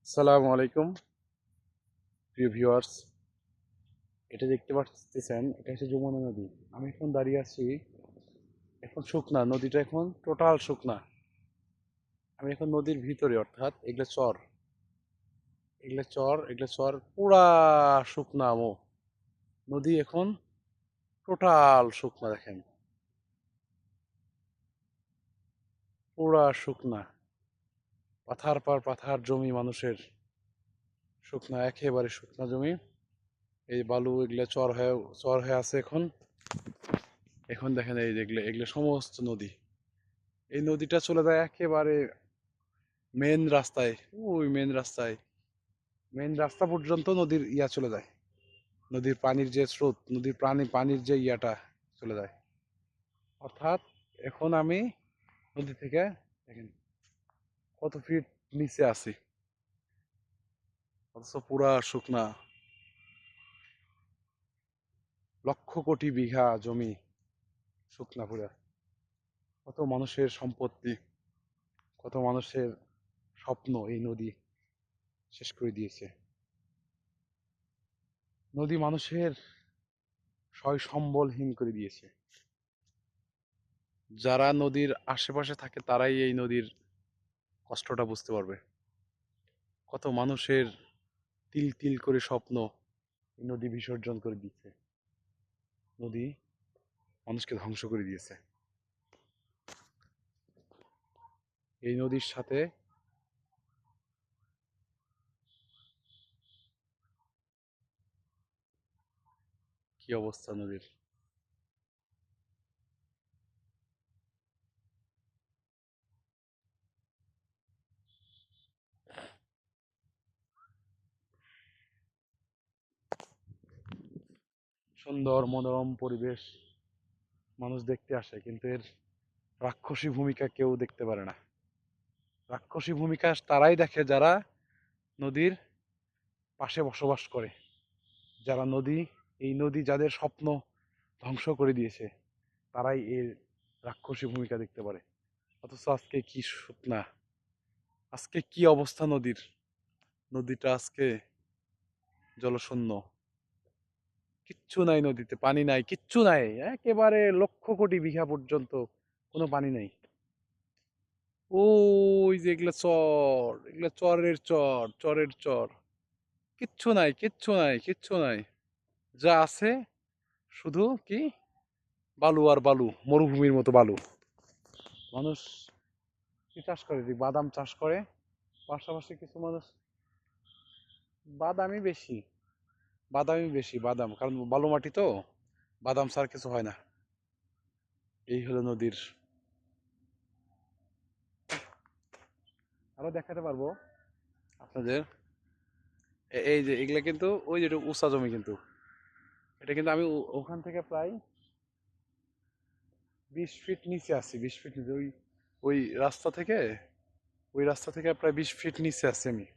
আসসালামু আলাইকুম প্রিয় ভিউয়ার্স। এটা দেখতে পাচ্ছেন, এটা হচ্ছে যমুনা নদী। আমি এখন দাঁড়িয়ে আছি, এখন শুকনা নদীটা, এখন টোটাল শুকনা। আমি এখন নদীর ভিতরে, অর্থাৎ এগুলো চর পুরা শুকনা নদী এখন টোটাল শুকনা। দেখেন, পুরা শুকনা, পাথার পর পাথার জমি মানুষের, শুকনা, একেবারে শুকনা জমি। এই বালু এগুলো চর হয়ে আছে এখন। এখন দেখেন, এই যেগুলো এগুলো সমস্ত নদী, এই নদীটা চলে যায় একেবারে মেন রাস্তায়। ওই মেন রাস্তা পর্যন্ত নদীর চলে যায়। নদীর পানির যে স্রোত, নদীর পানির যে চলে যায়। অর্থাৎ এখন আমি নদী থেকে, দেখেন, কত ফিট নিচে আছি, অথচ পুরা শুকনা। লক্ষ কোটি বিঘা জমি শুকনা পুরা। কত মানুষের সম্পত্তি, কত মানুষের স্বপ্ন এই নদী শেষ করে দিয়েছে। নদী মানুষের সয় সম্বলহীন করে দিয়েছে। যারা নদীর আশেপাশে থাকে তারাই এই নদীর কষ্টটা বুঝতে পারবে। কত মানুষের তিল তিল করে স্বপ্ন এই নদী বিসর্জন করে দিচ্ছে। নদী মানুষকে ধ্বংস করে দিয়েছে। এই নদীর সাথে কি অবস্থা নদীর! সুন্দর মনোরম পরিবেশ মানুষ দেখতে আসে, কিন্তু এর রাক্ষসী ভূমিকা কেউ দেখতে পারে না। রাক্ষসী ভূমিকা তারাই দেখে যারা নদীর পাশে বসবাস করে, যারা এই নদী যাদের স্বপ্ন ধ্বংস করে দিয়েছে, তারাই এর রাক্ষসী ভূমিকা দেখতে পারে। অথচ আজকে কি শুকনা, আজকে কি অবস্থা নদীর! নদীটা আজকে জলশূন্য, কিচ্ছু নাই নদীতে, পানি নাই, কিচ্ছু নাই। একেবারে লক্ষ কোটি বিঘা পর্যন্ত কোনো পানি নাই। ওই যে এগুলা চরের চর, কিচ্ছু নাই, কিচ্ছু নাই, কিচ্ছু নাই। যা আছে শুধু কি, বালু আর বালু, মরুভূমির মতো বালু। মানুষ কি চাষ করে? বাদাম চাষ করে, পাশাপাশি কিছু মানুষ বাদামই বেশি, বাদাম, কারণ বালু মাটি তো, বাদাম ছাড়া কিছু হয় না। এই হলো নদীর। আরো দেখাতে পারবো আপনাদের। এই যে এগুলা কিন্তু, ওই যে উঁচা জমি, কিন্তু এটা কিন্তু আমি ওখান থেকে প্রায় 20 ফিট নিচে আছি। 20 ফিট নিচে, ওই রাস্তা থেকে ওই রাস্তা থেকে প্রায় 20 ফিট নিচে আছি আমি।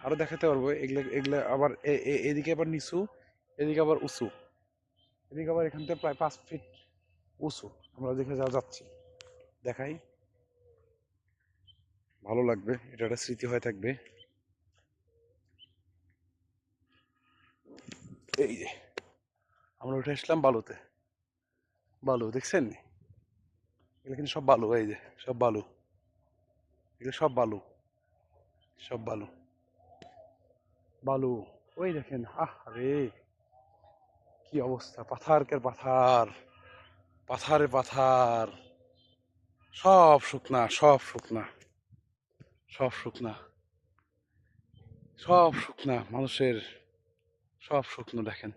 আরো দেখাতে পারবো। এগুলা এগুলা আবার এদিকে আবার নিচু, এদিকে আবার উঁচু, এদিকে আবার এখান থেকে প্রায় 5 ফিট উঁচু। আমরা যেখানে যাচ্ছি, দেখাই, ভালো লাগবে, এটা একটা স্মৃতি হয়ে থাকবে। এই যে আমরা উঠে আসলাম বালুতে। বালু দেখছেন? এগুলো কিন্তু সব বালু, এই যে সব বালু, এগুলো সব বালু, সব বালু, বালু। ওই দেখেন, আহ রে, কি অবস্থা! পাথারকে পাথার, পাথারে পাথার, সব শুকনা, সব শুকনা, সব শুকনা, সব শুকনা মানুষের, সব শুকনো। দেখেন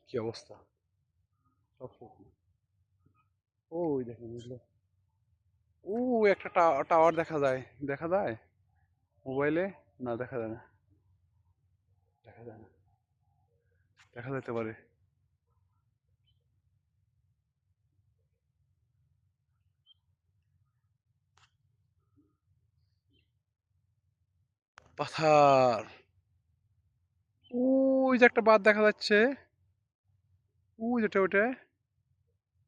কি অবস্থা, সব শুকনো। ওই দেখেন এগুলো। ও, একটা টাওয়ার দেখা যায়, দেখা যায় মোবাইলে। না, দেখা যায় না, দেখা যায় না, দেখা যেতে পারে। পাথার। ওই যে একটা বাঁধ দেখা যাচ্ছে, ওই যেটা, ওটা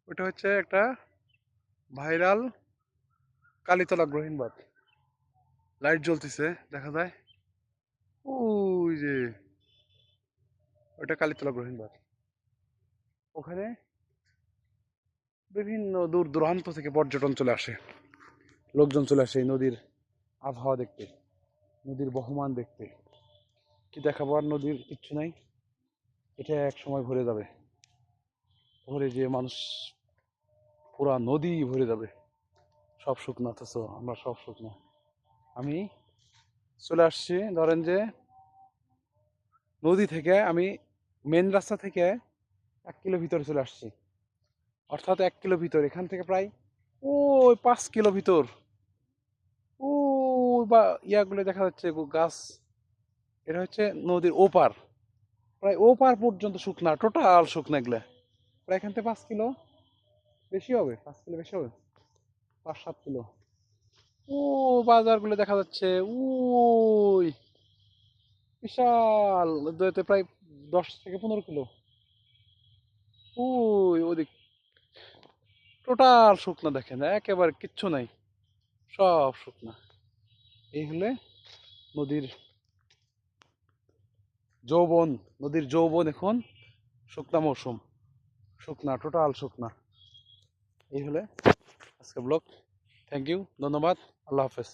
ওটা হচ্ছে একটা ভাইরাল কালীতলা গ্রহীণ বাঁধ। লাইট জ্বলতেছে দেখা যায়। ওই যে ওটা কালীতলা গ্রহণবার, ওখানে বিভিন্ন দূর দূরান্ত থেকে পর্যটন চলে আসে, লোকজন চলে আসে এই নদীর আবহাওয়া দেখতে, নদীর বহমান দেখতে। কি দেখাবো আর, নদীর কিচ্ছু নাই, এটা এক সময় ভরে যাবে, ভরে যে মানুষ পুরা নদী ভরে যাবে, সব শুকনো, অথচ আমরা সব শুকনো। আমি চলে আসছি, ধরেন যে নদী থেকে আমি মেন রাস্তা থেকে 1 কিলো ভিতরে চলে আসছি, অর্থাৎ 1 কিলো ভিতর, এখান থেকে প্রায় ওই 5 কিলো ভিতর, ও বা ইয়াগুলো দেখা যাচ্ছে গাছ, এটা হচ্ছে নদীর ওপার, প্রায় ওপার পর্যন্ত শুকনা, টোটাল শুকনা এগুলা, প্রায় এখান থেকে 5 কিলো বেশি হবে, 5 কিলো বেশি হবে, 5-7 কিলো। ও বাজারগুলো দেখা যাচ্ছে, ওই বিশাল, দূরত্বে প্রায় 10 থেকে 15 কিলো, ওই ওদিক টোটাল শুকনা, দেখেন একেবারে কিচ্ছু নাই, সব শুকনা। এই হলে নদীর যৌবন, নদীর যৌবন এখন শুকনা মৌসুম, শুকনা, টোটাল শুকনা। এই হলে আজকে ব্লগ। থ্যাংক ইউ, ধন্যবাদ, আল্লাহ হাফেজ।